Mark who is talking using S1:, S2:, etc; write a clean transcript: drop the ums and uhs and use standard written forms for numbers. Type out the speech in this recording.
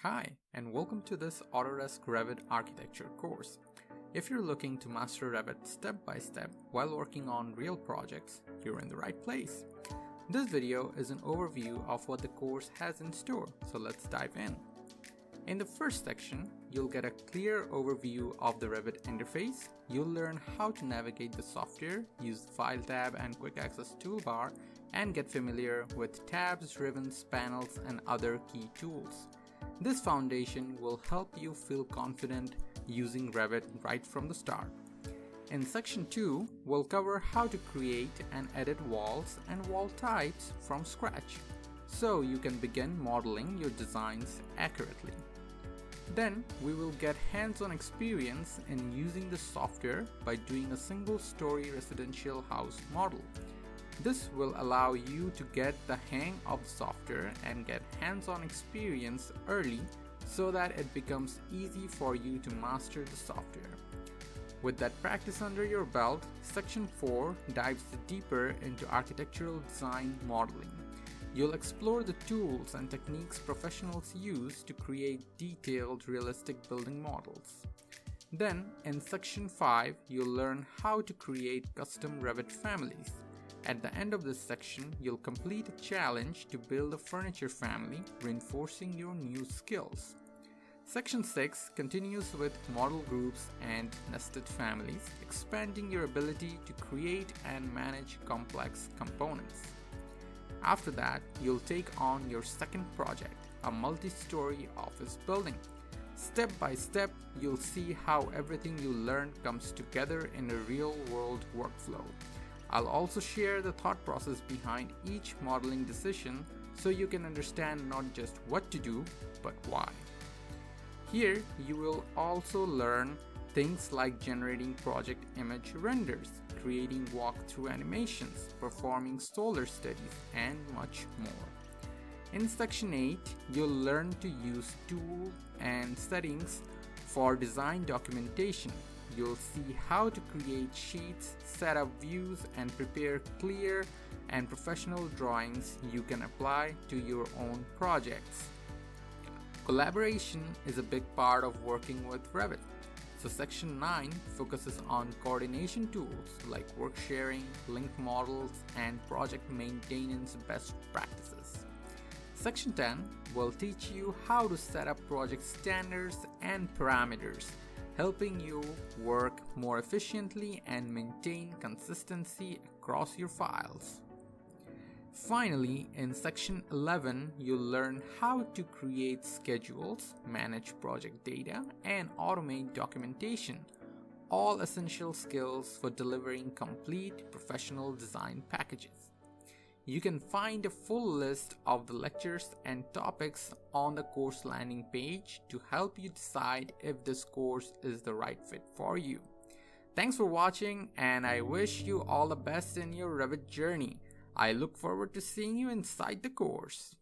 S1: Hi, and welcome to this Autodesk Revit architecture course. If you're looking to master Revit step by step while working on real projects, you're in the right place. This video is an overview of what the course has in store, so let's dive in. In the first section, you'll get a clear overview of the Revit interface. You'll learn how to navigate the software, use the File tab and Quick Access toolbar, and get familiar with tabs, ribbons, panels, and other key tools. This foundation will help you feel confident using Revit right from the start. In section 2, we'll cover how to create and edit walls and wall types from scratch, so you can begin modeling your designs accurately. Then we will get hands-on experience in using the software by doing a single-story residential house model. This will allow you to get the hang of the software and get hands-on experience early so that it becomes easy for you to master the software. With that practice under your belt, section 4 dives deeper into architectural design modeling. You'll explore the tools and techniques professionals use to create detailed, realistic building models. Then, in section 5, you'll learn how to create custom Revit families. At the end of this section, you'll complete a challenge to build a furniture family, reinforcing your new skills. Section 6 continues with model groups and nested families, expanding your ability to create and manage complex components. After that, you'll take on your second project, a multi-story office building. Step by step, you'll see how everything you learned comes together in a real-world workflow. I'll also share the thought process behind each modeling decision so you can understand not just what to do, but why. Here, you will also learn things like generating project image renders, creating walkthrough animations, performing solar studies, and much more. In section 8, you'll learn to use tools and settings for design documentation. You'll see how to create sheets, set up views, and prepare clear and professional drawings you can apply to your own projects. Collaboration is a big part of working with Revit. So section 9 focuses on coordination tools like work sharing, link models, and project maintenance best practices. Section 10 will teach you how to set up project standards and parameters, helping you work more efficiently and maintain consistency across your files. Finally, in section 11, you'll learn how to create schedules, manage project data, and automate documentation, all essential skills for delivering complete professional design packages. You can find a full list of the lectures and topics on the course landing page to help you decide if this course is the right fit for you. Thanks for watching, and I wish you all the best in your Revit journey. I look forward to seeing you inside the course.